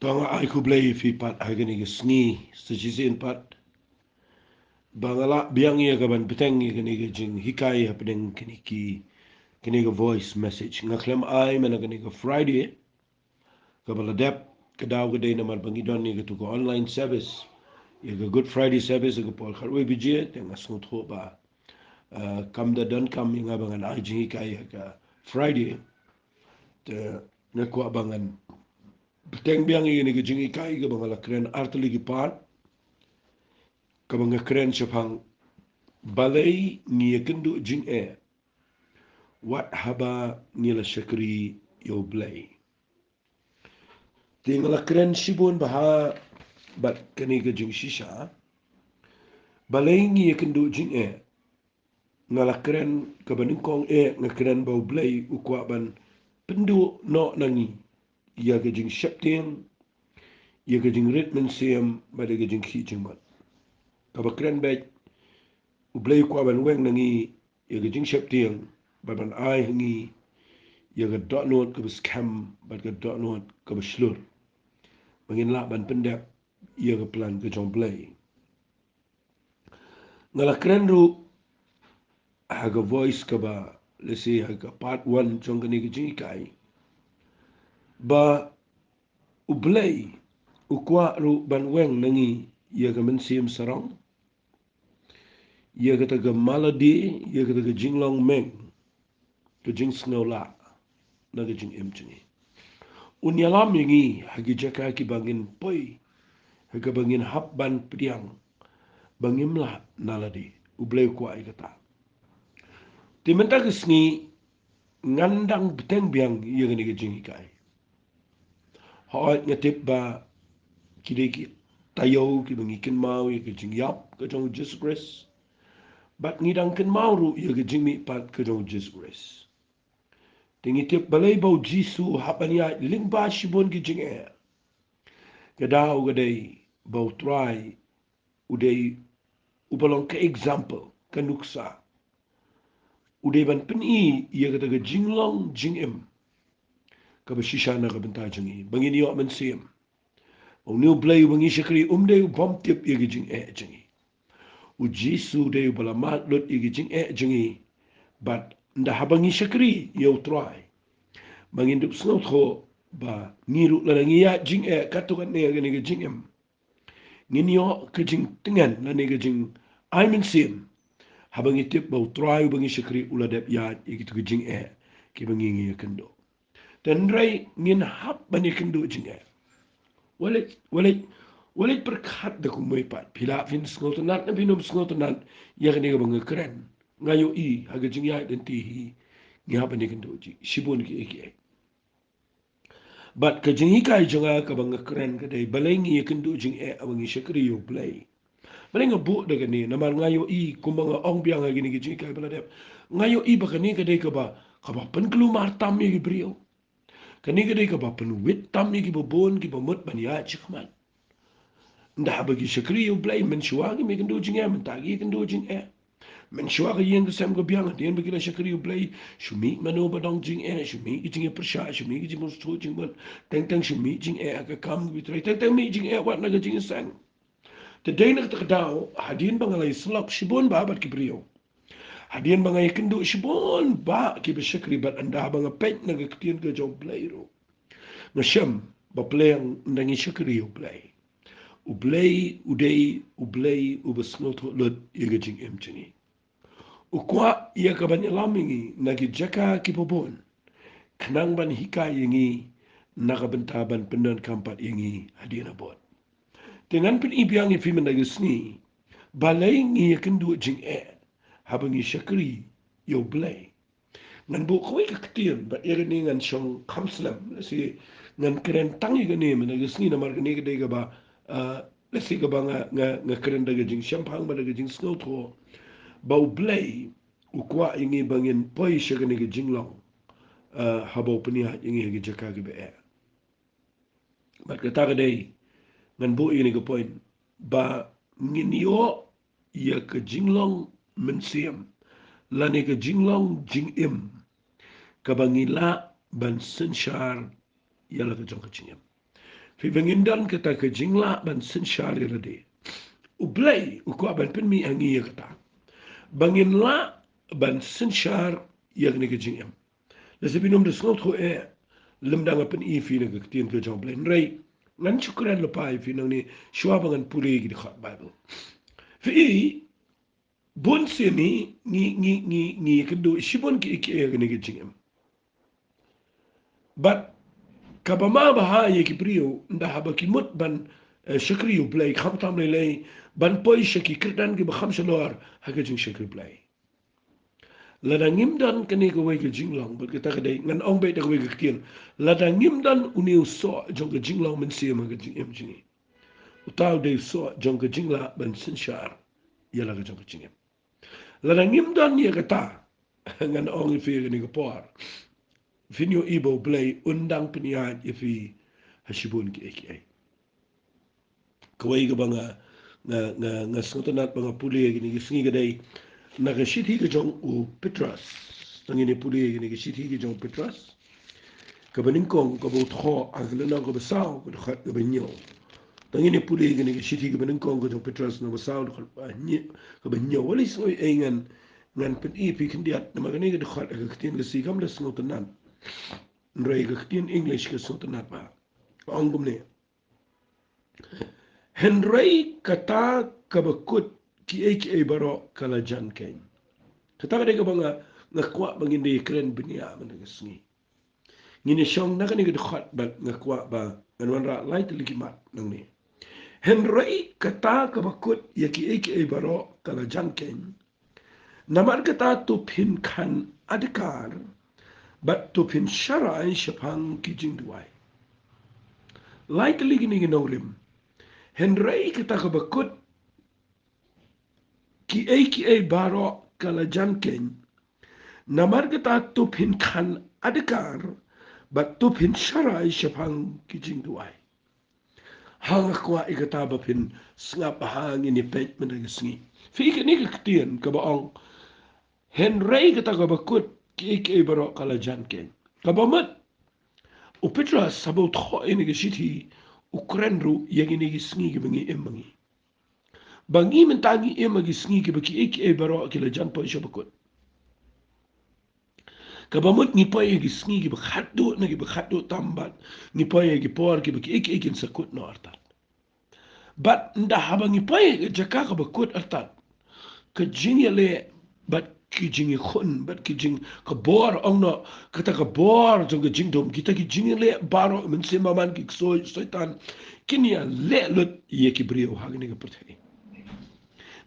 Tonga ai ku Blei fi pat agani ke sngi sejisin pat bangala biang ia ka ban peteng ia kani ke jing hikai happening kani ke voice message ngaklem ai mana kani ke Friday ka baladep ke daw ke day namar bangidon ni ke tu ko online service ia ke Good Friday service ke pol kharwe bije teng asngut ho ba kam da don kam inga bangan ai jing hikai ka Friday te ne ko bangan peteng biang ia ni ke jing hikai ke bangala kren artli ki pat kabang keren sepang Balei Iakynduh Jingeh wat Haba nila Shakri yo Blei. Tingala keren sibun baha bat kani ke jing shisha. Balei Iakynduh Jingeh ngala keren kabaningkong ngakeren bau Blei ukwa ban pendu no nangi. Ia ke jing septiang, ia ke jing ritmen siam, bada ke jing ki jing mat. Kabakeren baik Blei kwa ban weng nangi ia ke jing septiang, baban ai hangi ia ke dot not ke scam, bad ke dot not ke beslur. Mangin la ban pendek ia ke plan ke jong Blei. Ngala keren ru haga voice ke ba lesi haga part 1 jong kani ke jing kai. Ba u Blei ukwa ru ban weng nangi ia ke mensim sarong. Ia kata ke maladi, ia kata ke jinglong meng, ke jing snow la, na ke jing emcini. Unyalam yangi hagi jaka ki bangin poi, hagi bangin hap ban pediang, bangim la naladi, ublay kuai kata. Timenta kesni ngandang beteng biang ia kini ke jing ikai. Hoat ngetip ba kideki tayo ki bangikin mau ia ke jing yap ke jong Jesus Christ. Bat ngidang ken mauru ia ke jing mi pat ke jong Jesus Christ. Tingi tip balai bau jisu hapania lingba shibon ki Jingeh. Kadau gadai bau try udai ubalong ke example kanuksa. Udai ban peni ia kata ke jinglong jingem. Ka besisha na ka benta jingi. Bangin yo mensim. O new Blei bangi Shakri umdai bom tip ia ke Jingeh jingi. U jisu dai balamat lut ia ke Jingeh jingi. But nda habangi Shakri yo try. Manginduk snot ho ba ngiru la ngiya jing katukan ne ga ne jing em nginyo ke jing tengan la ne jing I mean sim habangi tip ba try bangi Shakri uladep ya ikitu ke jing ki bangi ngi kendo tendrai ngin hap bani kendo jing walit perkat de kumoi pat pila fin snot nat na binum snot nat ya ga ne bangi keren ngayo I haga jing ya denti hi ngi hap bani kendo ji shibun ki eki But ka jing hikai jonga ka bang keren ka day baleng Iakynduh Jingeh abangi Shakri yo Blei. Baleng bu daga ni namar ngayo I kumbanga ong biang lagi ni ka jing hikai baladep. Ngayo I baka ni ka day ka ba pen kelumar tam ni ki brio. Kani ka day ka ba pen wit tam ni ki babon ki bamut baniya chikman. Ndah bagi Shakri yo Blei mensyuagi Iakynduh Jingeh mentagi Iakynduh Jingeh. Mensyua ka yang kesem ka biang dian bagi la Shakri Blei shumi mano badong jing shumi ki jing persha shumi ki jing sto jing ban teng teng shumi jing ka kam ki trai teng teng mi jing wat na ka jing sang te dai na ta dau hadin bangalai slap shibon ba bat ki brio hadin bangai Iakynduh shibon ba ki be Shakri bat anda banga pet na ka tien ka job Blei ro na sham ba pleng ndangi Shakri Blei Blei udai Blei ubasnot lot iga jing emchini Ukwa ia ka ban lamingi nagi jaka ki pobon. Kenang ban hikai yangi nakabenta ban pendan kampat yangi hadiana bot. Dengan pen ibiang ifi menagi sni. Balei Iakynduh Jingeh habangi Shakri yo Blei. Ngan bu koi ka ketian bat ia ni ngan syong kamslam si ngan keren tangi ka ni menagi sni namar ka ni ka dega ba lesi ka ba nga keren daga jing syampang ba daga jing snow tho. Bau Blei ukwa ingi bangin poi syagani ke jinglong habau penihat ingi ke jaka ke be bat kata ke dei ngan bu ini ke point ba ngin yo ia ke jinglong mensiam lani ke jinglong jingim ka bangila ban sensyar ialah ke jong kecingim Fi bengindan kata ke jingla ban sen syari rade. U Blei u ko ban pen mi angi ya kata. Bangin la ban sen syar yang ni ke jingem. La sebinum de snot ho lemdang pen I fi ne ke tien ke jong Blei rei. Ngan syukran lepai fi nang ni syua bangan puli gi khat Bible. Fi I bon sini ni kendo shibon ki ke ni ke jingem. But kabama bahaya ki brio nda haba ki mut ban Shakri u Blei kham tam le ban poi shaki kirdan ki bakham shalor haga jing Shakri Blei lada ngimdan kani ko wei ke jinglong but kita kadai ngan ong be ta wei ke kien lada ngimdan uniu so jong ke jinglong men sia ma ke jing em jingi utau de so jong ke jingla ban sin shar ya la ke jong ke jing em lada ngimdan ya kata ngan ong fi ni ko por finyo ibo Blei undang peniat ifi hasibun ki eki kawai ga banga nga sotanat banga puli gini gisngi gadai na ga shithi ga jong u Petras tangi ni puli gini ga shithi ga jong Petras ka baning kong ka bo tho aglena ga basao ga khat ga banyo tangi ni puli gini ga shithi ga baning kong ga jong Petras na basao ga ni ga banyo wali so engan ngan pen pi kindiat na magani ga khat ga ktin ga sigam da sotanat nrai ga ktin English ga sotanat ba ongum ne Henry kata kabakut ki baro kala jan kain. Kata kada ka banga ngakwa bangin di kren binia managasngi. Ngini syong na kani kadukhat ba ngakwa ba nganwan ra lai talikimat nang ni. Henry kata kabakut ya ki baro kala jan kain. Namar kata tu pin kan adikar bat tu pin syarai syapang ki jingduai. Lai taligini ginawrim. Henry kita kabakut ki baro kala janken namar kita tupin kan adekar bat tupin syarai syapang kijing duai hang kwa ikata bapin ngap hang ini pet menagasngi fi ni ketien ka baong Henry kita kabakut ki baro kala janken kabamat u Petras sabot kho ini gishiti ukrenru yang ini gisngi gibangi emangi bangi mentangi magi sngi ke baki baro ke la jan po shabakut kabamut ni po gi sngi ke bakhaddo na ke bakhaddo tambat ni po gi por ke baki kin sakut no artat bat nda haba ni po jaka ka bakut artat ke jingle bat ki jingi khun bat ki jing ka bor ongno kata ka bor jong ke jingdom kita ki jingle baro men se maman ki soitan kinia le lut ye ki brio hagni ka perthani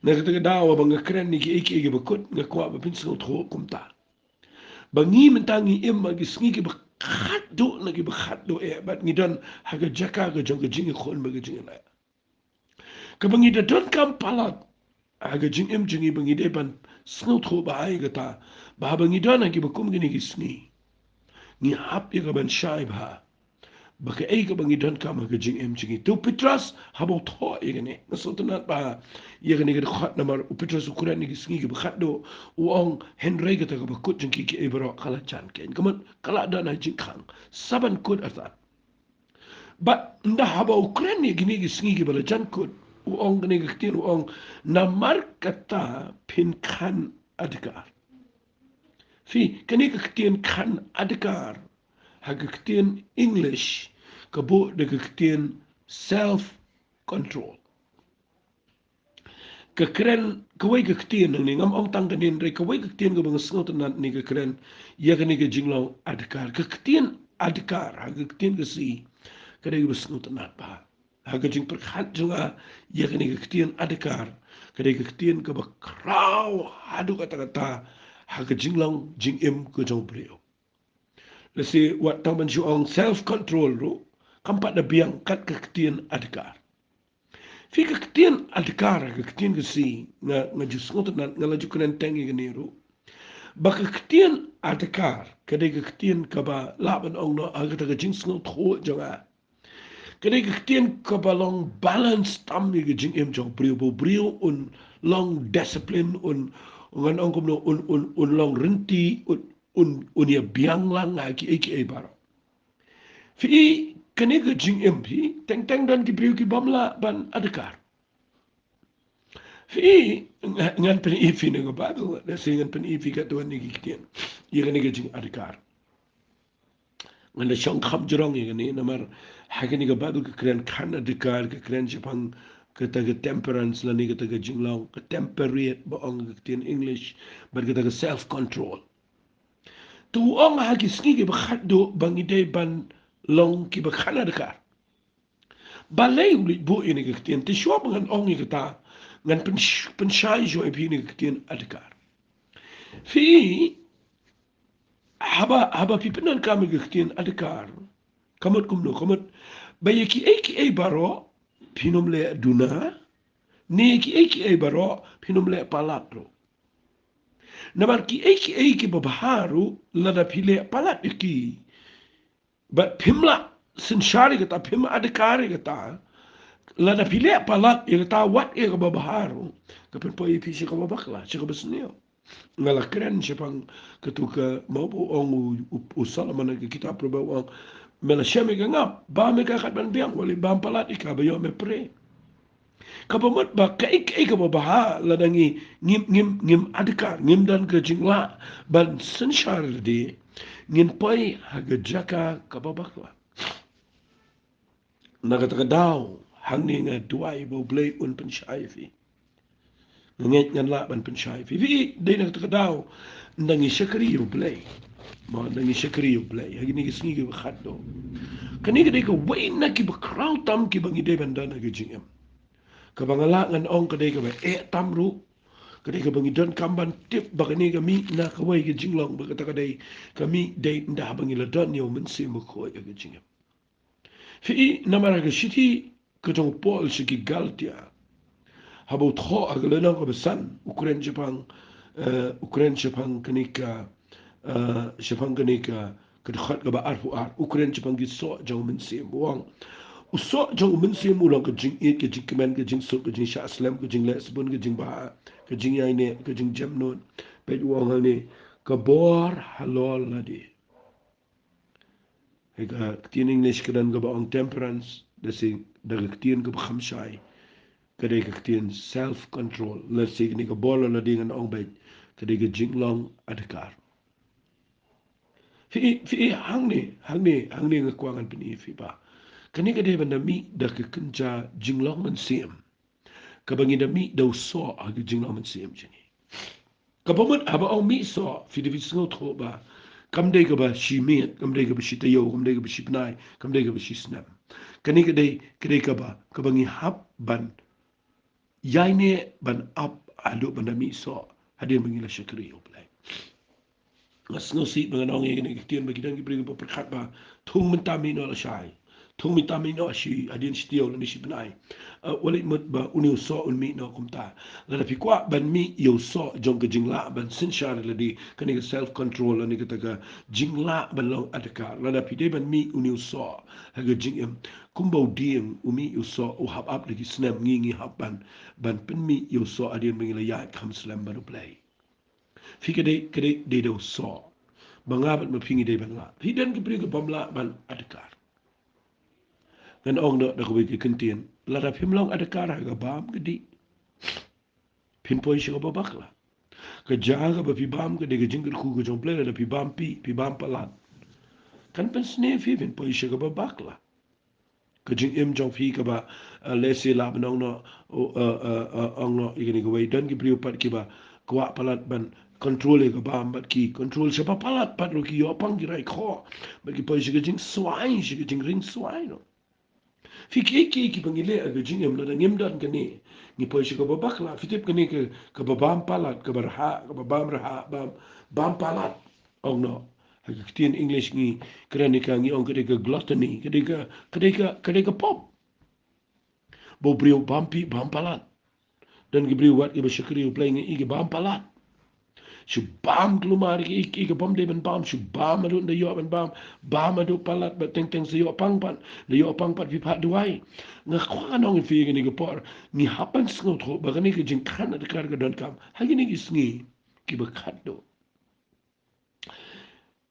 na kata dawa bang keren ni ki bakut ngakwa ba pin sing tho kumta bangi mentangi magi sngi ki bakhaddo na ki bakhaddo bat ngidon haga jaka ga jong jingi khon ba jingi la ka bangi da don kam palat haga jing jingi bangi de ban sing tho ba ai gata ba bangi don ki bakum gini ki sngi ni hap ya ban shai ba baka ka bangi don kam haga jing jingi tu Petras habo tho igane nasotanat ba yagani ga khat namar u Petras ukuran ni sngi ga khaddo uong Henry ga ta ga kut jing ki baro kala chan ken kaman kala dana jing khang saban kut atat ba nda haba ukuran ni gini gi sngi ga bala chan kut uong gani ga ktin uong namar kata pin kan adkar fi kani ga ktin kan adkar haga ktin English kabo de ktin self control ka kren kawai ka ktin ni ngam ong tang kanin re kawai ka ktin ga bang sngot na ni ka kren ya ka ni ka jinglong adkar ka ktin adkar ha ka ktin ga si ka re ga sngot na ba ha ka jing per khat junga ya ka ni ka ktin adkar ka re ka ktin ka ba kraw hadu kata kata ha ka jinglong jing ko jong brio let's say what taman ju ong self control ro kampat da biang kat ka ktin adkar Fika ketien adkar ka ketien si nga ju sngot na nga laju kenen tengi ganiru. Baka ketien adkar kade ka ketien ka ba laban ong no aga ta jing sngot ho jonga. Kade ka ketien ka ba long balance tam ni jing jong brio un long discipline un ngan ong kom no un long renti un ya biang lang nga ki baro. Fi kene ke jing MP teng dan kibriu ki bamla ban adekar fi ngan pen ifi ne Bible da sing ngan pen ifi ka tuan ni kitian ye kene ke jing adekar ngan da shong kham jurong ye kene namar hakini ke Bible ke kren kan adekar ke kren Jepang ke taga temperance la ni ke taga jing long ke temperate ba ong ke tien English bar ke taga self control tu ong hagi sngi ke bakhado bangide ban long ki bakhana adekar Balei ulit bu ini kektian te shua ngan ong i kata ngan pensyai jo ipi ini kektian adekar. Fi haba pipenan kami kektian adekar. Kamut kumno kamut bayi ki ei baro pinum le duna ne ki ei baro pinum le palat ro. Namar ki ei ki babaharu lada pile palat iki. But pimla sinsyari kata pimla adekari kata lada pilih palat yang tawat ia ke babaharu ke penpo ipi si ke babakla si ke besnio ngala keren sepang ketuka mau ong usal mana ke kita proba ong mela syame ke ngap ba me ka kat ban biang wali bam palat ika bayo me pre ka pamat ba ka ke babaha lada ngim adekar ngim dan ke jingla ban sensyar di ngin pai haga jaka ke babakla nakata daw hangni nga duai bo Blei un pensyai fi nget ngan la ban pensyai fi dei nakata daw ndangi Shakri yo Blei ma ndangi Shakri yo Blei hagi ni gisngi ge khaddo kani ge dei ko wain na ki ba kraw tam ki bangi dei bandana ge jingem ka bangala ngan ong ka dei ka ba tam ru ka dei ka bangi don kamban tip ba kani ka mi na ka wai ge jinglong ba ka dei ka mi dei nda bangi la don yo men se mo ko ge jingem fi namara ge shiti ketong Paul siki Galtia habo tho agalena ko besan Ukraine Japan kanika Japan kanika kedkhat ka ba arfu ar Ukraine Japan gi so jong men sim wang uso jong men sim ulang ke jing it ke jing kemen ke jing so ke jing sha islam ke jing lesbon ke jing ba ke jing yai ne ke jing jamnon pe wang ne ka bor halol ladi hega tin English kedan ka ba on temperance da sing da tin ka ba khamshai kadai ka tin self control la sig ni ka bola la dingan ong bai kadai ka jinglong adkar fi hang ni nga kwangan pini fi ba kani ka dai banda mi da ka kunja jinglong man sim ka bangi da mi da so ag jinglong man sim jini ka bomat aba ong mi so fi de visngo tho ba kam dai ka ba shi mi kam dai ka ba shi tayo kam dai ka ba shi pnai kam dai ka ba shi snam kani ka dai ka ba ka bangi hap ban yaine ban up alu ban mi so hadir mengila Shakri yo Blei ngas si dengan orang yang ketian bagi dan beri berkat ba thung mentami no la shai thung mentami no shi adin stio ni shi benai wali mut ba uni so un mi no kumta la da pikwa ban mi yo so jong ke jingla ban sin shar la di kan self control la ni ka taga jingla ban long adaka la da pide ban mi uni so ha ga jingem kumbo diem umi yo so o hab up de snam ngi hab ban pen mi yo so adin mengila ya kam slam ba Blei fi kede de do so bangabat mapingi de banla fi den ke pri ke bamla ban adkar dan ong do da ko ke kentien la da pimlong adkar ga bam gedi pin poi shi ba bakla ke jaga ba pi bam ke de ke jingir ku ko jong Blei da pi bam palat kan pen sne fi pin poi shi ba bakla ke jing im jong fi ke ba lesi la nong no ong no igini ko wei dan ke pri pat ki ba kwa palat ban control ke bam bat ki control siapa palat pat ro ki yo pang ki rai kho ba ki poi shi jing swai shi jing ring swai no fi ki pangile ke jing em la ngem dan ke ni ni poi shi ko ba bakla fi tip ke ni ke ba bam palat ke berha ke ba bam raha bam palat ong no Hakikatian English ni kerana ngi ong kedeka gluttony kedeka pop bo brio bampi bampalat dan gi brio wat gi Shakri Blei ngi gi bampalat shu bam klumar gi bam de ben bam shu bam adu de yo ben bam adu palat ba teng se yo pang pan de yo pang pat vi pat duai nga kwa nong fi gi ni por ni hapan sngo tho ba ni gi jing kan de kar ga don kam ha gi ni gi sngi gi ba khat do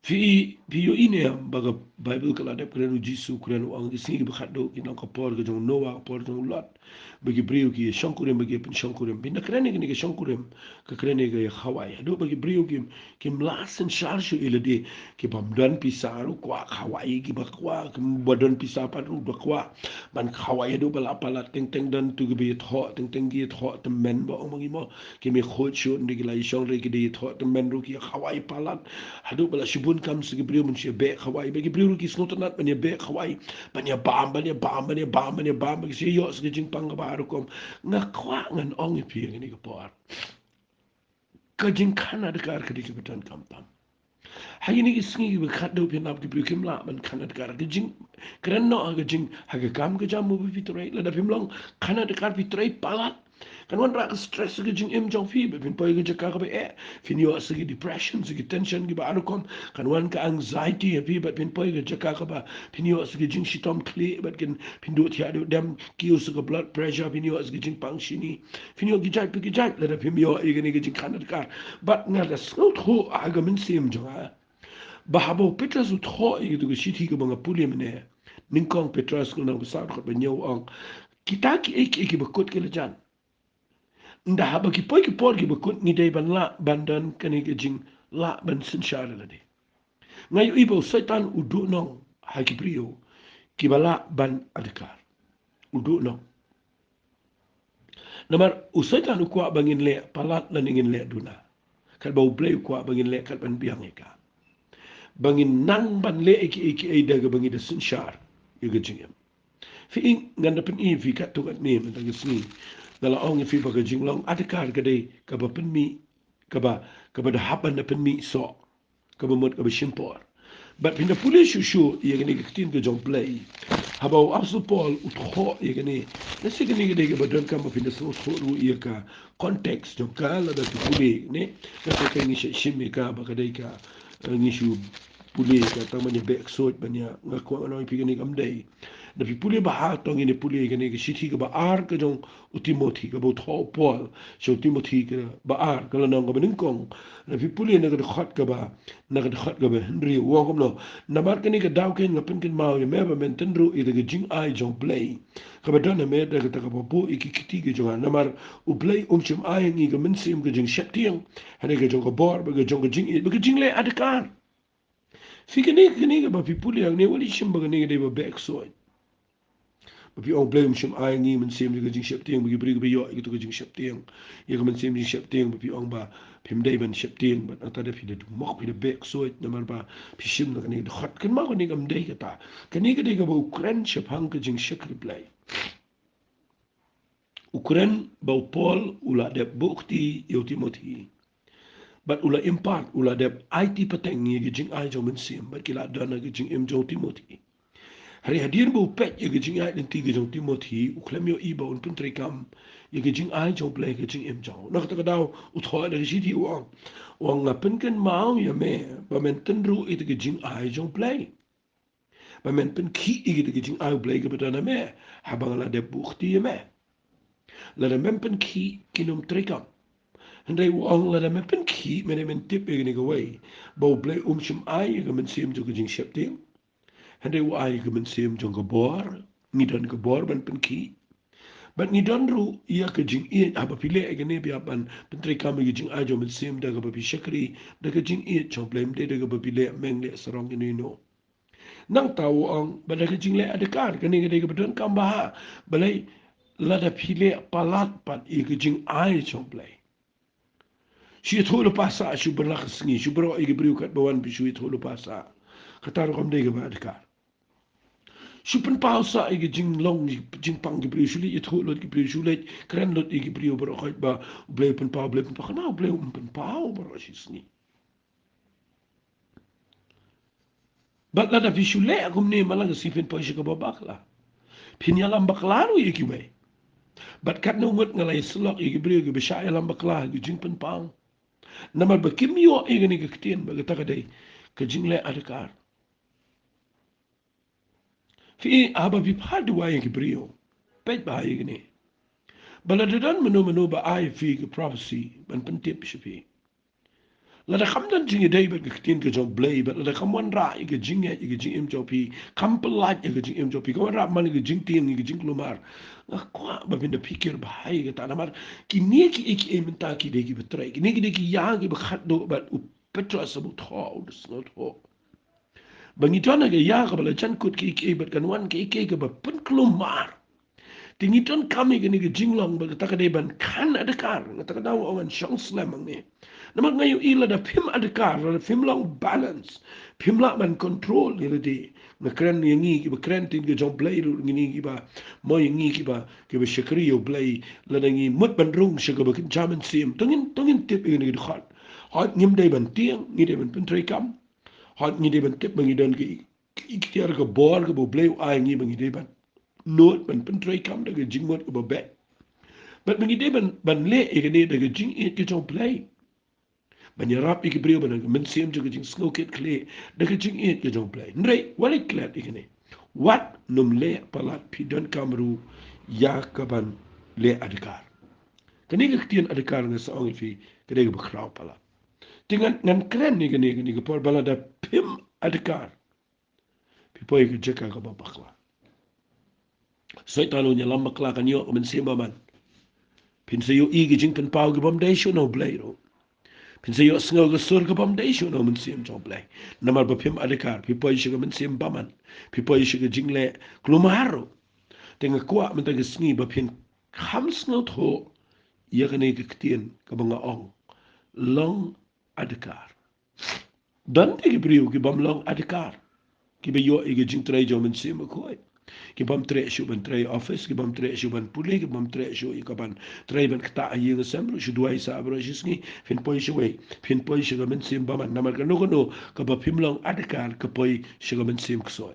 Fi yo ini am baga Bible kala dep kren Jisu kren ang singi bakado kinang kapor ke jong Noah kapor jong Lot bagi brio ki shangkurem bagi pen shangkurem bin kren ni ke shangkurem ke kren ni ke Hawaii ado bagi brio ki mlasen sharshu ile de ki bamdan pisaru kwa Hawaii ki bakwa ki badan pisa padu bakwa ban Hawaii ado bala pala teng teng dan tu ge tho teng teng gi tho tem men ba ong mo ki me khot shu ni ki lai shong re ki de tho tem men ru ki Hawaii palat ado bala shibun kam sigi brio mun she be Hawaii bagi brio ki snotanat ban ya be Hawaii ban ya bam ban ya bam ban ya bam ban ya bam bagi she yo sigi jing pang ba ru kom nga kwa ngan ong pi ni ko por ka jing kana de kar ka dik betan kam tam hay ni isngi be khat do pinap ki brio kim la ban kana de kar ka jing kren no ga jing ha ga kam ga jam mu bi trai la da pim long kana de kar bi trai palat kan wan rak stress ge jing em jong fi be pin poi ge ka be e fin yo sigi depression sigi tension ge ba anu kom kan wan ka anxiety fi be pin poi ge ka ba pin yo sigi jing shitom kli be gen pin do tia do dem ki yo sigi blood pressure pin yo sigi jing pang shini fin yo ge jai la da pin yo e ge ni ge jing kan ka but nga da so tho a ga min sim jong a ba habo petra su tho e ge du ge shiti ge ba nga puli mene ning kong petra su na sa ko be nyo ong kita ki e ba kot ke le jan nda haba ki poi ki por ki bakut ni dei ban la bandan kani ke jing la ban sin shara la de ngai ibo setan udu nong ha ki brio ki bala ban adkar udu nong namar usaitan u kwa bangin le palat la ningin le duna kal bau Blei kwa bangin le kal ban biang eka bangin nang ban le eki ai daga bangi da sin shar yuga jingem fi ing nganda pen i fi kat tukat ni mentang sni dala ong fi baga jinglong adkar gade ka ba pen mi ka ba da haban da pen mi so ka ba mot ka ba shimpor but pinda pule shushu ye gani ka tin ka jong Blei haba u absu Paul u tho ye gani na se gani gade ka ba don ka ba pinda so tho ru ye ka context jong ka la da pule ne ka ka ni shimi ka ba ka dai ka ni shu pule ka tamanya back sort banya ngakwa ano pi gani kam dai da pi pule ba ha tong ini pule gani ke shithi ke ba ar ke jong u Timothy ke bo tho Paul so Timothy ke ba ar ke la nong ke ning kong da pi pule na ke khat ke ba na ke khat ke ba Henry wo kom no na mar ke ni ke daw ke ngapin ken mau ye me ba men ten ru i de ke jing ai jong Blei ke ba don me da ke ta ke ba bo i ki kiti ke jong na mar u Blei chim ai ngi ke min sim ke jing shat tiang ha ke jong ke bor ba ke jong ke jing i ba ke jing le adkar fi ke ni ke ba pi pule ang ne wali shim ba ke ni ke de ba back so But ong Blei shim ai ngi men sim ke jing shep tiang bi bri ke yo ke to jing shep tiang ye ke men sim jing shep tiang bi ong ba phim dei ban shep tiang ba ta de fi de mok fi de bek so na mar ba fi shim na ni de khat ken ma ko ni kam dei ke ta ke ni ke de ke ba Ukraine shep hang ke jing Shakri Blei Ukraine ba Paul ula de bukti yo Timothy but ula impart ula de IT pateng ni ke jing ai jo men sim ba kila dana ke jing em jo Timothy Hari hadir bu pet ye gijing ai den tiga jong Timothy u klem yo iba un pun trikam ye gijing ai jong Blei gijing em jong nak ta daw u thoi da shi ti wang nga pen ken mau ya me ba men ten ru it gijing ai jong Blei ba men pen ki i gijing ai Blei ge betana me ha bang la de buchti ye me la de men pen ki kinum trikam en dei wang la de men pen ki men tip ye ge way ba Blei shim ai ye men sim jo gijing shep ting Hande wa ai ke men sim jong gebor, ni don gebor ban pen ki. But ni don ru ia ke jing i apa pile ke ne bia ban pentri kam ke jing ajo men sim da ke bi Shakri da ke jing i chong blem de da ke pile meng le sarong ni no. Nang tau ong ba da ke jing le adekar ke ne ke bedon kam ba balai la da pile palat pat i ke jing ai chong blai. Si tholo pasa su berlak sengi su bro i ke briu kat bawan bi su tholo pasa. Katar kom de ke ba adekar. Supen pausa igi jing long jing pang gi bri shuli it lot gi bri shuli kren lot igi bri ober khot ba Blei pen pa kana Blei pen pau ber shisni bat la da fi shule agum ne malang si pen pa shi ka bakla pin ya lam bakla ru igi we bat kat no ngot ngalai slok igi bri gi besha ya lam bakla gi jing pen pang namar ba kim yo igi ni gi ktien ba ga ta ka dei ka jing le adkar fi aba vi phadu wa igi bri o pet ba igi ni Baladadan menu ba ai fi ke prophecy ban pentip shipi. Lada kam dan jingi day ba kitin ke jong Blei ba lada kam wan ra ke jingeh ke jing em jopi kam pelat ke jing em jopi kam ra man ke jing tiang ke jing lumar ngakwa ba binda pikir bahai ke ta namar kini ki ek em ta ki de ki betrai kini ki de ki ya ki ba khat do ba u petra sabut ho us not ho bangi tona ke ya ka bala chan kut ki ek ba kan wan ke ek ke ba pen klumar tingiton kami ke ni ke jinglong ba ta ka de ban kan adakar ngata ka daw awan shong slam ang ni naman ngayon ila da pim adakar da pim lang balance pim lang man control ila di na kren yang ngi ba kren tin ke jong Blei ru ngi ba mo yang ngi ba ke ba Shakri yo Blei la da ngi mut ban rung shaga ba kin chaman sim tongin tip ngi ni khat hat ngim dai ban tiang ngi dai ban pen trai kam hat ngi dai ban tip ngi dan ke ikhtiar ke bor ke bo Blei ai ngi ba ngi dai ban not ban pen trai kam da ke jingmot ke ba be but ngi dai ban le e ke ni da ke jing e ke jong Blei Banyarap iki brio bana men sim juga jing snoket kle da ka jing it ke jong Blei ndrei wali klat ikene wat num le palat pidon kamru ya kaban le adikar kani ka tian adikar nga saong fi kade ka bakraw pala tingan ngan kren ni gani ka por bala da pim adikar pipoy ka jeka ka babakla soy talo nya lam bakla kan yo men sim man pin se yo igi jing pen pau ga bam dai sho no Blei ro Pinsa yo sengal ga sur ga bam dai shu no mun sim jong Blei. Namar ba pim adekar pi poi shiga mun sim baman. Pi poi shiga jingle klumaro. Tenga kwa mun tanga sngi ba pin kham sngal tho ya ga ne ga ktien ka banga ong. Long adekar. Dan te ga briu ki bam long adekar. Ki ba yo e ga jing trai jo mun sim ko. Ki bam tre shu ban tre office ki bam tre shu ban puli ki bam tre shu ka ban tre ban kta a yeng sem shu duai sa bro shisngi fin poi shu wei fin poi shu ga men sim ba man namar ka no ka ba pim long adkar ka poi shu ga men sim kso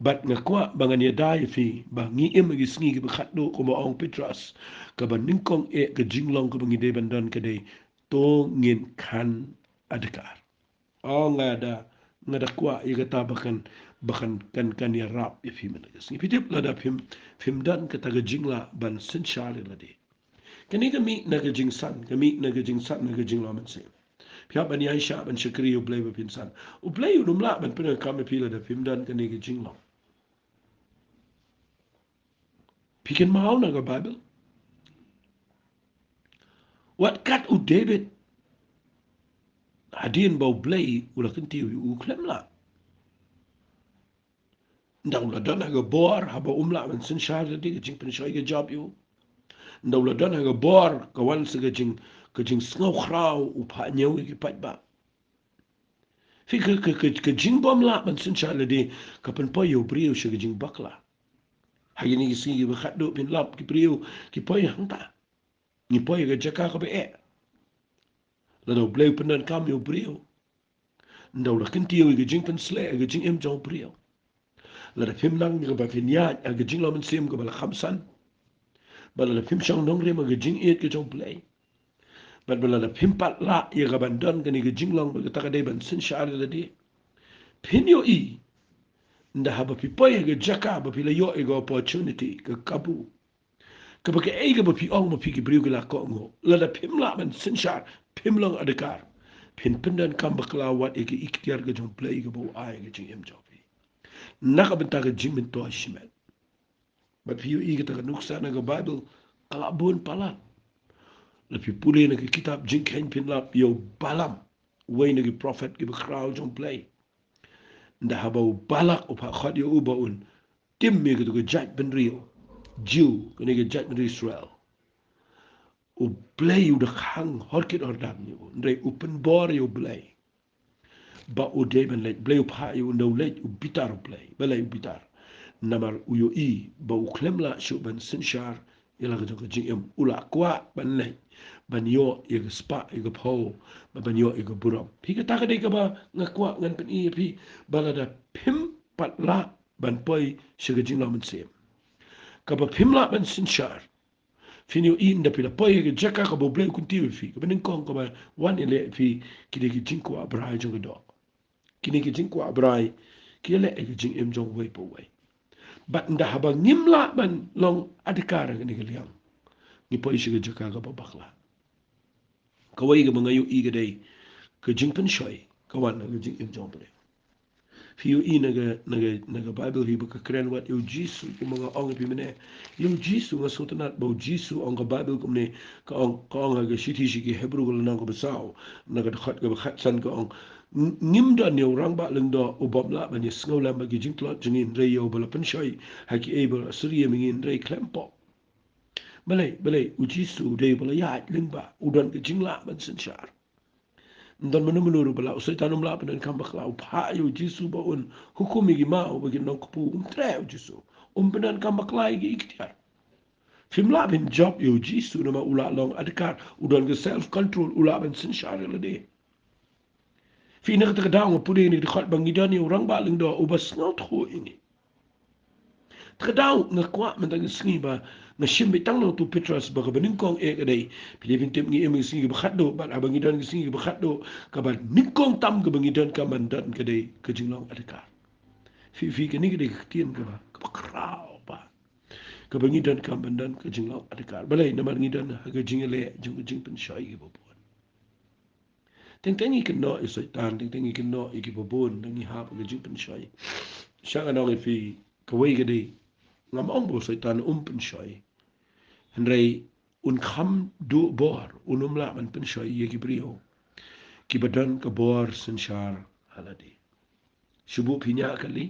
bat nga kwa bangan ya dai fi ba ngi em gi sngi ki ba khat do ko ma ong petras ka ba ning kong e ka jing long ka ba ngi de ban dan ka de to ngin kan adkar oh ngada kwa iga tabakan bakan kan ya rap ya fi mana gas ngi pitip lada film dan kata ga jingla ban sin shale lade kani ga mi na ga jing san ga mi na ga jing san na ga jing la man se pya ban ya sha ban Shakri u Blei ba pin san u Blei u la ban pina kam pi lada film dan kani ga jingla pikin mau na ga bible what kat u David hadin ba Blei u la kinti u klem la ndaw la dana ga bor haba umla man sin shale de ga jing pin shoy ga job you ndaw la dana ga bor ka wan se ga jing sngaw khrau u pa nyew ki pat ba fi ka jing bom la man sin chala de ka pen po yo brio she ga jing bakla ha ni si gi ba khat do pin lap ki brio ki po yang ta ni po ga jaka ka be e la do Blei pen kam yo brio ndaw la kin ti yo ga jing pen sle ga jing em jong brio la da phim nang ga ba fin ya ga jing la man sim ga ba la khamsan ba la phim shang dong re ma ga jing e ga jong Blei ban bala da pimpat la ya ga ban don gani ga jinglong ba ta ka dai ban sin sha da di pin yo i nda ha ba pi po ya ga jaka ba pi la yo e ga opportunity ga kabu ka ba ka e ga ba pi ong ma pi ki briu ga la ko ngo la da pim la ban sin sha pim long adakar pin pindan kam ba kla wat e ga ikhtiar ga jong Blei ga bo ai ga jing em jo pi na ka ban ta ga jing min to shimel ba pi yo i ga ta ga nuksa na ga bible kala bun pala Lepi puli na ki kitab Jingeh pin lap yo balam. Way na ki prophet ki bakraw jong Blei. Nda haba u balak u pa khad yo uba un. Tim me ki jaj ben rio. Jew ki ki jaj ben Israel. U Blei u da khang horkit ordan yo. Ndre u pen bor yo Blei. Ba u de ben lej. Blei u pa yo no lej u bitar u Blei. Balei u bitar. Namar u yo i. Ba u klem la shu ben sinshar. Ila ka jong Jingeh ula kwa ben lej. Ban yo iga spa iga po ban yo iga buram pi ka taka de ka ba ngakwa ngan pen i pi bala da pim pat la ban poi shiga jing la man sem ka ba pim la ban sin shar fin yo in da pi la poi iga jaka ka bo Blei kun ti fi ka ben kong ka ba wan ile fi ki de ki jing ko abrai jong do ki ne ki jing ko abrai ki le iga jing em jong wei po wei bat nda haba ngim la ban long adikara ni ga liang ni poi shiga jaka ka ba bakla kawai ga mga yu iga day ke jing pen shoi kawan ke jing im jong bre fiu I naga Bible hi ka kren wat yo Jisu ku mga ong pi mene yo Jisu nga sotanat bo Jisu ong ka Bible ku mene ka ong ga shiti shi ki Hebrew ko nang ko basao naga khat ka khat san ka ong ngim da ne rang ba leng do ubam la ba ni sngo lam ba gi jing klot jingin re yo bala pen shoi ha ki able asriya mingin re klempo balai u Jisu de bala ya leng ba udan ke jing la ban sen shar dan menurut bala usai tanam la penan kam bakla upha yo Jisu ba un hukum igi ma o bagi nong kupu tre Jisu penan kam bakla igi ikhtiar film la bin job yo Jisu nama ula long adkar udan ke self control ula ben sin share le de fi ne ta daang pudi ni khat bangi dan yo rang ba ling do ubas ngau tho ini Terdau ngakwa mentang sengi ba na shimbe tang no tu Petras ba kabaning kong e kadai Pilipin tem ngi emi singi ba khatdo ba abangi dan singi ba khatdo ka ba nikong tam ka bangi dan ka mandan kadai ka jinglong adaka fi ka ni kadai tien ka ba krao ba ka bangi dan ka mandan ka jinglong adaka balai na mar ngi dan ha ka jingale jing pen shai ki bo teng tengi kan no isai tan teng tengi kan no iki bo bon ngi ha ka jing pen shai shanga no fi ka wei kadai ngam ong bo saitan pen shoi henrei un kham du bor unumla man pen shoi ye ki brio ki badan ka bor sen shar haladi shubu pinya kali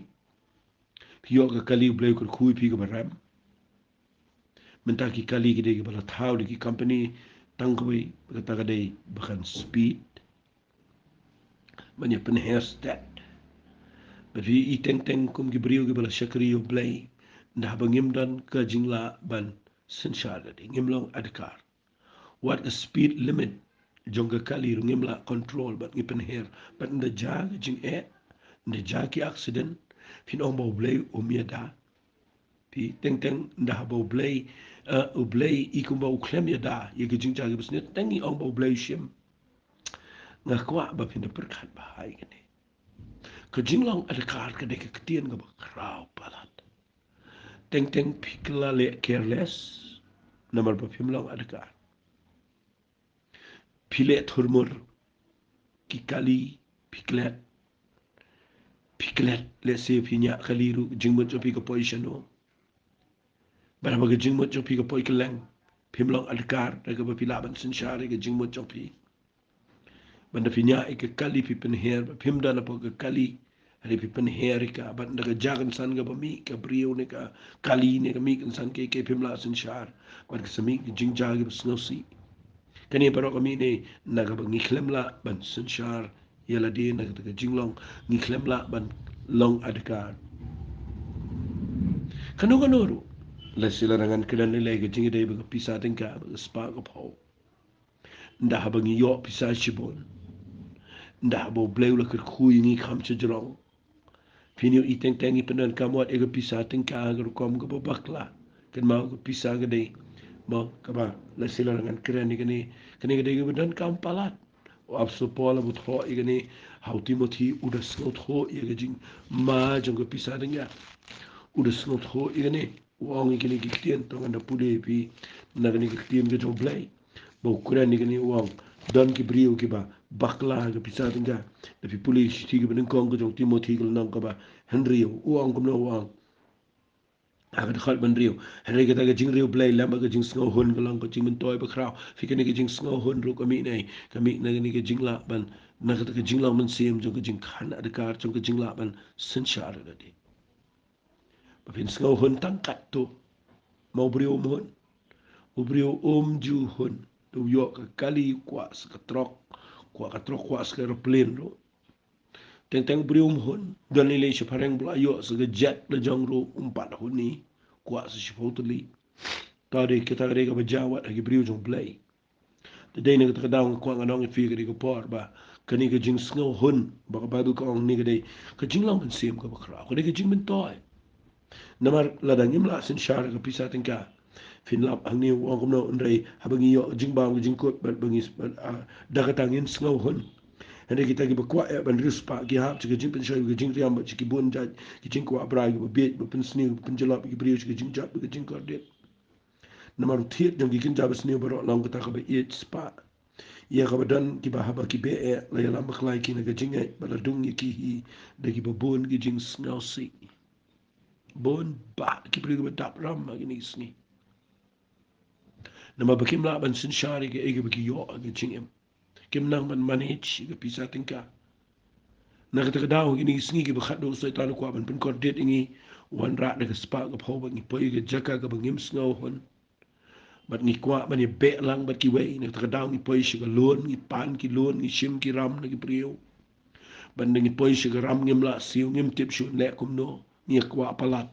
piyo ka kali blei kur khui pi ka baram menta ki kali ki de ki bala thau ki company tangkoi ka ta ka de bakan speed manya pen hairstep Bavi I teng kum ki brio ki bala Shakri yo Blei ndah bangim dan ka jingla ban senshara di ngimlong adkar what the speed limit jonga kali ngimla control bat ngipen her bat nda jag jing nda jaki accident fin ong bo Blei umiada pi teng ndah bo Blei u Blei ikum bo klem ya da ye ki jing jag bisnet tengi ong bo Blei shim ngakwa ba fin perkhat ba hai gane ka jinglang adkar ka de ka tien ga ba krau palat teng pikla le careless namar ba phimlang adkar phile thurmur ki kali piklet le se phinya khaliru jingmut chopi ka poisano bara ba jingmut chopi ka poikeleng phimlang adkar daga ba pilaban sinshare ga jingmut chopi banda phinya ke kali pi pen her phimda na pa ka kali hari pi pen her ka banda ga jagan san ga ba mi ka brio ne ka kali ne ka mi kan san ke phimla sinshar bar ka sami jing jagi ba snosi kani paro kami ne naga ba ngiklemla ban sinshar yala de naga ta jinglong ngiklemla ban long adkar kanu la sila rangan kedan le ga jingi de ba pisa tingka ba spa ko pau ndah ba ngi yo pisa shibon ndah bo bleu la khui ngi kham chjrong finio I teng I penan kamot ega pisa tingka ga kom ga bakla kan mau ga pisa ga de mo kaba la sila rangan keren ni kani ga de ga dan kam palat o abso pola but ho igani how timothy uda slot ho igajing ma jong ga pisa dinga uda slot ho igani wong igani gitien to nganda pude pi nagani gitien ga jong Blei bo keren ni gani wong dan ki brio ki ba bakla ga pisa dinga da pi police ti ga ben kong ga jong timothy ga nang ka ba henry wong kom no wong agar khal ban rio henry ga ta ga jing rio Blei lamba ga jing sngo hon ga lang ko jing men toy ba krau fi ga ni ga jing sngo hon ro kami nei kami na ga ni ga jing la ban na ga ta ga jing la man sim jong ga jing khan adkar jong ga jing la ban sin shar ga di ba fin sngo hon tang kat to mau brio mon ubrio ju hon to yo ka kali kwa ka trok kwa ka aeroplane ro teng brio hon dan le shi pareng bla yo sa ga jet na jong ro umpat honi kwa sa shi fotoli tadi kita ga ba jawat ga brio jong Blei de dei ne ga daung kwa nganong fi ga por ba kani ga jing sngo hon ba ka ba du ka ong ni ga dei ka jing lang kan sim ka ba kra ko de ga jing men toy namar ladang imla sin shar ga pisa tingka fin lap angni wong kom no ndrei habangi yo jingba jing ko bangi daga tangin sngo hon hande kita gi bakwa ban rispa gi hap chi jing pen shoy gi jing riam chi gi bon jaj gi jing ko abra gi be pen sni pen jalap gi brio chi jing jap gi jing ko det namar thiet jong gi kin jab sni baro long ka ka ba e spa ia kabadan ki Haba ki be la ya lam khlai ki na ga Jingeh baladung ki hi da ki babon ki jing snau si bon ba ki pri ga dap ram ma ni sngi na ma bakim la ban sin shari ga ege baki yo ga Jingeh kim nang man manage ga pisa tingka na ka daw ini sngi ki bakhat do so tan ko ban pin kor det ingi wan ra da ga spa ga pho ba ngi poi ga jaka ga bangim snau hon bat ngi kwa ban ni be lang bat ki wei na ka daw ngi poi shi ga lon ngi pan ki lon ngi shim ki ram na ki priyo ban ngi poi shi ga ram ngim la siu ngim tip shu le kum no ni kwa palat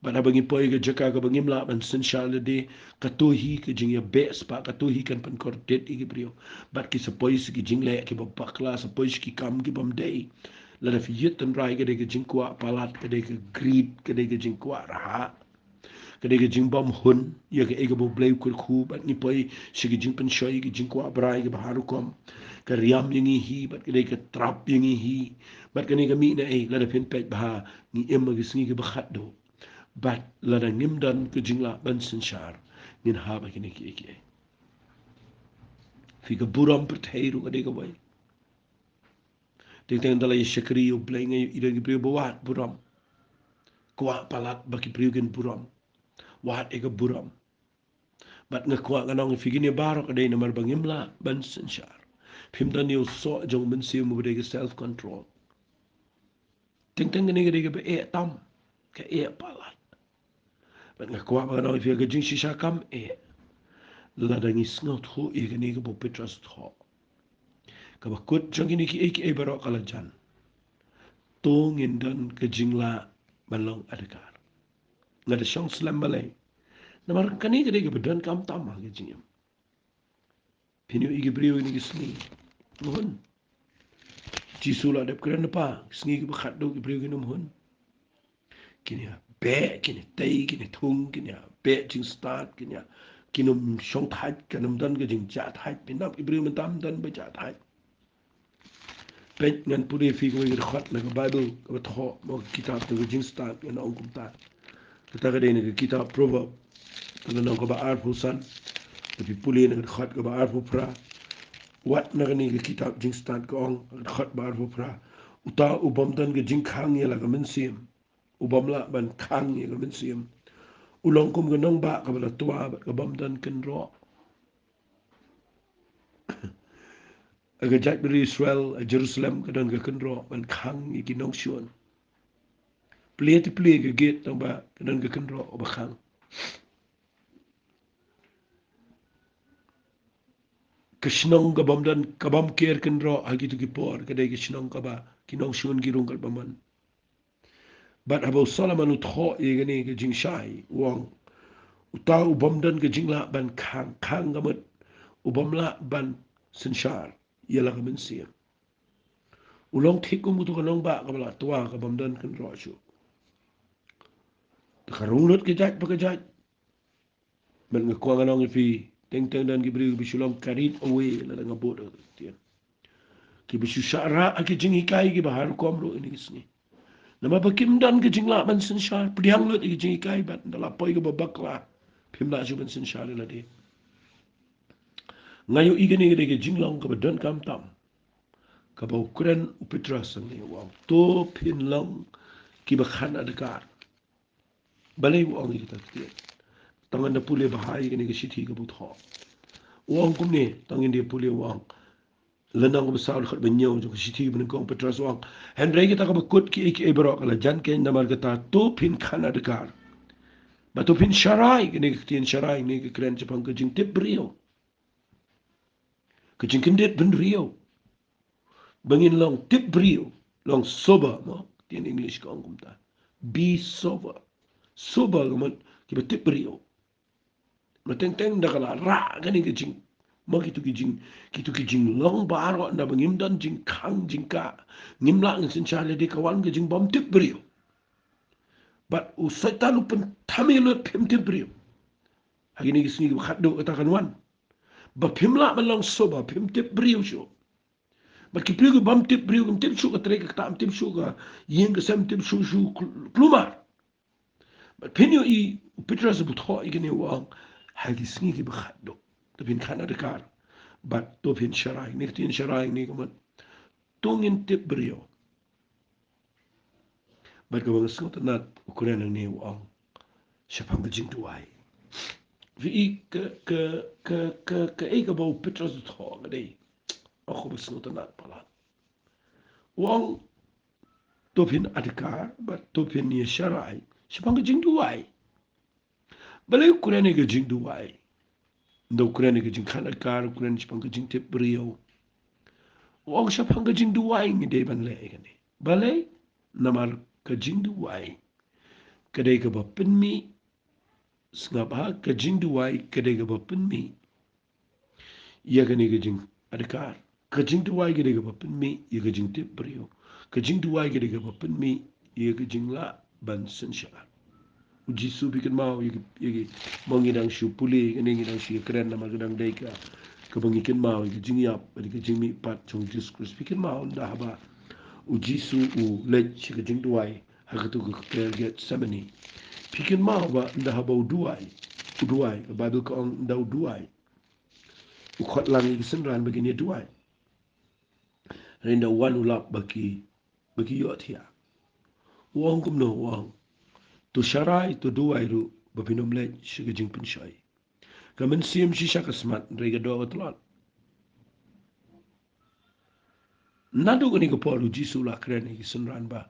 ban abangi poi ga jaka ga bangim la ban sin shal de ka to hi ka jing ya be spa ka to hi kan pan kor det igi priyo bat ki sa poi ki jing le ki ba bakla sa poi ki kam ki bam dei la da fi yit tan rai ga de ga jing kwa palat ka de ga grid ka de ga jing kwa ra ka de ga jing bam hun ya ga ega bo Blei kur khu bat ni poi shi ga jing pan shoi ga jing kwa brai ga baharu kom ka riam yingi hi bat ka de ga trap yingi hi bat ka ni ga mi na e la da fin pet ba ni emma ga sngi ga bakhat do bat lada ngimdan ke jingla ban senshar ngin haba kini ki fi ka buram pertheiru ka de ka bai ting dala Shakri o Blei ngai ida ki priyo wat buram kwa palat baki priyo gen buram wat ega buram bat nga kwa nganong fi gini baro ka de na mar bangimla ban senshar phimdan yo so jong ben siu mu de self control ting ngani ka de ka e tam ka e palat bat nga kwa nganong fi ga jing shisha kam e ladang isngot ho igani ga bo petras tho ka ba kut jang ini ki e baro kala jan tong indan ka jingla balong adakar ngada shong slam balai namar kani ga de ga bedan kam tam ha ga jingem pinu igi brio ini gisni mohon jisula dep kran pa sngi ga khat do gi brio gi nom hon kini be kini tai kini thung kini be jing start kini kinum shong thai kanum dan ga jing ja thai pinap ibri man tam dan ba ja thai pet ngan puri fi ko ngir khat na bible ko tho mo kitab to jing start ngan ong kum ta ta ga de ne kitab proverb to na ko ba ar fusan to pi puli ne khat ko ba ar fu pra wat na ga ni kitab jing start ko ong khat ba ar fu pra uta ubam dan ga jing khang ya la ga men sim ubam la ban khang ya ga men sim ulong kum ga nong ba ka bala tua ba ka bam dan ken ro aga jat beri Israel Jerusalem ka dan ga ken ro ban khang i ki nong shuan plie ti plie ga get tong ba ka dan ga ken ro ba khang ka shnong ga bam dan ka bam ker ken ro agi tu ki por ka dai ki shnong ka ba ki nong shuan gi rung kal baman bat abo Solomon ut kho i ga ni ga jing shai wong utau ubam dan ga jing la ban khang khang ga mat ubam la ban senshar ialah ka mensiam ulong thikum tu ka nong ba ka bala tua ka bam dan kan ro shu ka rung lut ke jat pa ka jat men nga kwa nong fi teng dan gi bri bi shulong karit away la nga bod tian ki bi shu shara aki jing ikai gi bahar kom ro ini sni nama bakim dan ke jing la ban senshar pdiang lut ki jing ikai bat dala poi ga babakla phim la ju ban senshar la de ngayo igani ge jing long ka dan kam tam ka ba ukren upitra sang ni wa to pin long ki ba khan adkar balai wo ngi ta ti tangan da pule bahai ni ge sithi ka bu tho wong kum ne tangin de pule wong lenang ko saul khat ben nyaw jo sithi ben ko upitra wong henry ge ta ka ba kut ki e bro kala jan ke namar ga ta to pin khan adkar ba to pin sharai ge ni tin sharai ni ge kren chapang ka jing tip brio ka jing kindet ben rio bangin long tip brio long sober mo in English ko ang kumta be sober sober gamon ki ba tip brio mateng teng da kala ra gani ki jing mo kitu ki jing long baro na bangim dan jing khang jing ka ngim la ng sin chale de kawan ki jing bom tip brio but u satan pen tamilo pim tip brio hagini ki singi khaddo ta kanwan ba pim la long sober pim tip brio sho But ki priu bam tip priu kum tip shu ka trek ka tam tip shu ka yeng ka sam tip shu plumar. But pinyo I pitra sa butho I gani wang hagi singi ki bakhado. Tapin khana de kar. bat topin sharai ni tin sharai ni kamat tungin tip brio bat ka bang sot nat ukuran ni uang siapang kejing tuai vi ke ka bau petros tho ngade aku besot nat pala uang topin adkar bat topin ni sharai siapang kejing tuai balai ukuran ni kejing tuai ndo ukuran ni kejing kan adkar ukuran siapang kejing tip brio uang siapang kejing tuai ngide ban le ikani balai namar kejing tuai kadai ka bapin mi sengapa kejing duai kadai ka bapin mi ia kani kejing adakar kejing duai kadai ka bapin mi ia kejing tip brio kejing duai kadai ka bapin mi ia kejing la ban sensyar uji su bikin mau ia mengidang syu puli kani ngidang syu keren nama gedang dai ka kebangikin mau ia kejing yap ia kejing mi pat chung Jesus Christ bikin mau dah ba uji su u lech kejing duai hakatu ke get semani bikin mau ba dah ba duai duai ke Bible ko ang daw duai ukot lang isenran begini duai renda wan ulap bagi yot ya wong kum no wong tu sharai tu duai ru babinom le shigajing penshai kamen sim shisha kasmat rega do tlot nadu ni ko polu jisu la kren isenran ba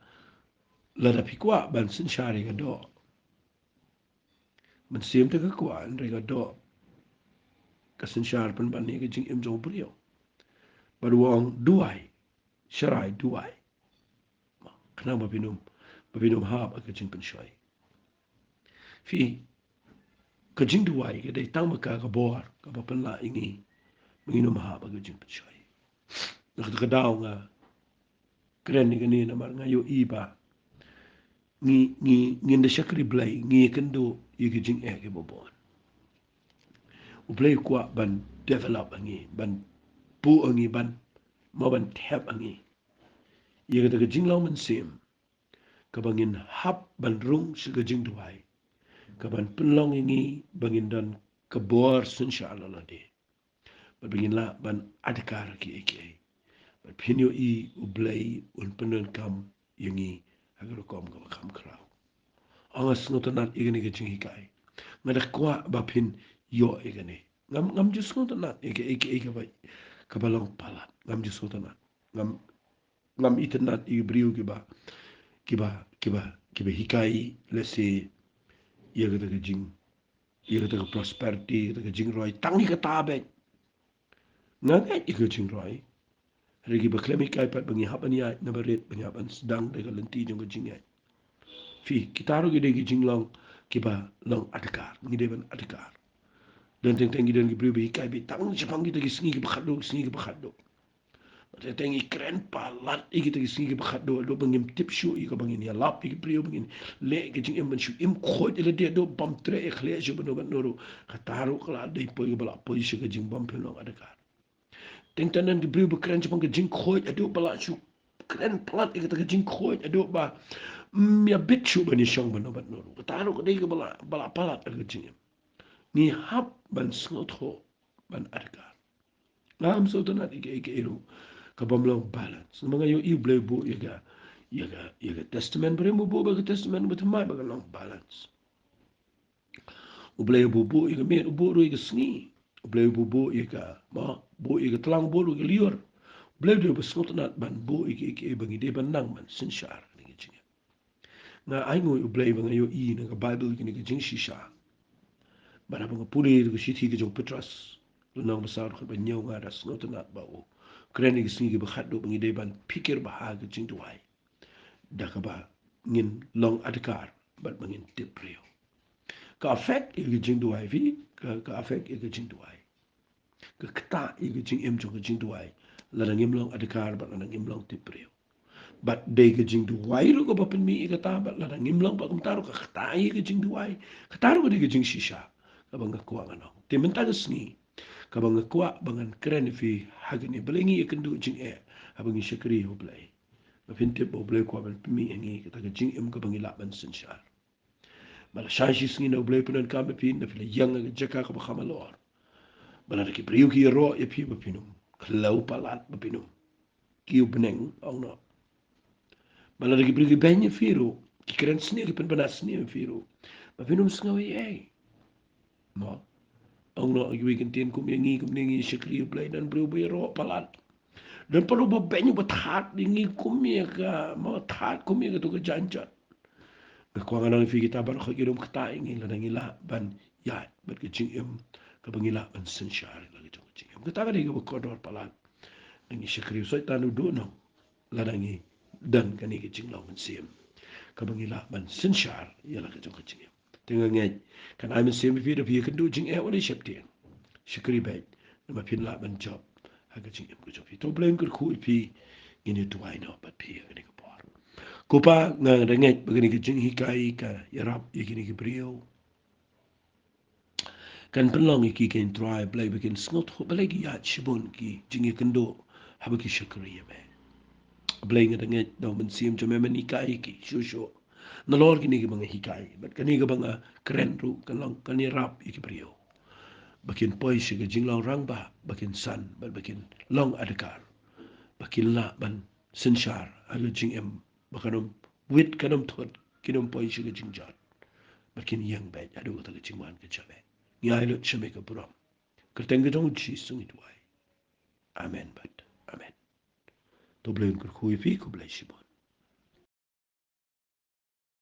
la da pikwa ban sin shari ga do men sim te ka kwa rega do kasin shar pen ban ni ga jing im jong brio bar wong duai sharai duai kena babinum haba ke jing penshai fi ke jing duai ke dai tang maka ka bor ka bapen la ingi menginum haba ke jing penshai nak ka daw nga kren ni gani na mar ngayo iba ngi nda Shakri Blei ngi kendo ke jing ke bobon u Blei kwa ban develop angi ban pu angi ban mo ban tap angi ye ke jing law man sim ka bangin hab ban rung si ke jing duai kaban penlong ini bangin dan kebor sensyala la de bangin la ban adkar ki eke ban pinyo I Blei un penen kam yangi agar kom kam krau angas ngotanat igani ke jingi kai ngadak kwa ba pin yo igani ngam jus ngotanat eke bai kabalong palat ngam jus ngotanat ngam itenat I briu kiba hikai lesi ia kata ke jing ia kata ke prosperity kata ke jing roi tangi ke tabe ngagai ia ke jing roi regi baklemi kai pat bangi haban ya na baret bangi haban sedang de lenti jong ke jing ai fi kitaro ge de ke jing long kiba long adkar ngi de ban adkar dan teng gi dan gi bribe kai be tang chapang gi de singi ke bakhado tengi keren palat iki tegi singi bakhat do bangim tip shu i ka bangin ya lap iki priyo bangin le ke jing em shu im khoj ele de do bam tre e khle shu bano no khataru kala dei po i bala po shu ke jing bam pelong adakar teng tanan di priyo keren chapang ke jing khoj ado bala shu keren palat iki tegi jing khoj ado ba ya bit shu bani shong bano no khataru ke dei ke bala palat ke jing ni hap ban snot ho ban adakar ngam so tanat iki ero kabamlong balance mga yo I Blei bu yaga testament bre mo bu ba testament mo tmai ba long balance u Blei bu yaga me bu ro yaga sngi u Blei bu yaga ma bu yaga tlang bu yaga lior Blei do ba snot nat ban bu yaga bangi de ban nang man sin shar ni jinga na ai ngo u Blei ba yo I na Bible ni ga jing shisha bara ba puli ga shithi ga jong petras nang besar ko ba nyau ga das snot nat ba o krenig singi bakhat do bangi de ban pikir bahaga jing duai dakaba ngin long adkar bat bangin tiprio ka affect i jing duai vi ka affect i jing duai ka kta i jing em jong jing duai la ngim long adkar bat la ngim long tiprio bat de ke jing duai ro ko bapen mi ka ta bat la ngim long ba kum taru ka kta i jing duai ka taru de jing shisha ka bang ko ngano te menta sni kabang kwa bangan keren fi hagni belengi Iakynduh Jingeh abangi Shakri ho Blei bapinte bo Blei kwa ban mi engi kata jing em kabang ila ban sensyar bala shashi singi na Blei punan kame pin na fila yang ga jaka ka bakhamalor Bala ki priu ki ro ya pi bapinum. Kalau palat bapinum. Kiu beneng ong no. Bala ki priu ki benye firu. Ki keren sini ki penpanas sini firu. Bapinum sengawi Mo. Ong no ki wikin tien kum yengi Shakri Blei dan priu bi ro palat. Dan perlu berbanyak bertahat dengan kumia ke, mau tahat kumia ke tu ke janjat. Kekuangan orang fikir kita baru kirim kata ingin lah ngilah ban ya berkecing ke pengilah ban sensyar lagi tu kecing. Kita kan dia berkodor palan. Ngi Shakri so tanu do no lah ngi dan kan ni kecing lawan sim. Ke pengilah ban sensyar ya lah kecing. Tengah ngai kan ai men sim fi de Iakynduh Jingeh oleh Shakri. Shakri baik nama pin lah ban job. Haga jing em kujo pi to blame kur khu pi ini tuai no pat pi ni ko por kupa nga renget begini ke jing hikai ka yarap ikini ke brio kan penlong iki ken try Blei begin snot ho belagi ya chibun ki jing Iakynduh haba ki Shakri ya be Blei nga renget do men sim cho men hikai ki shusho na lor kini ke bang hikai but kani ke bang keren ru kan long kan yarap iki brio bakin poi shiga jinglang rang ba bakin san bakin long adakar bakin la ban sensyar aga jing em bakanum wit kanum thot kinum poi shiga jingjat bakin yang ba adu ta jingwan ke chabe ngai lo chame ka buram kerteng gedong chi sungi tuai amen bat amen to blen kur khui fi ko blai shi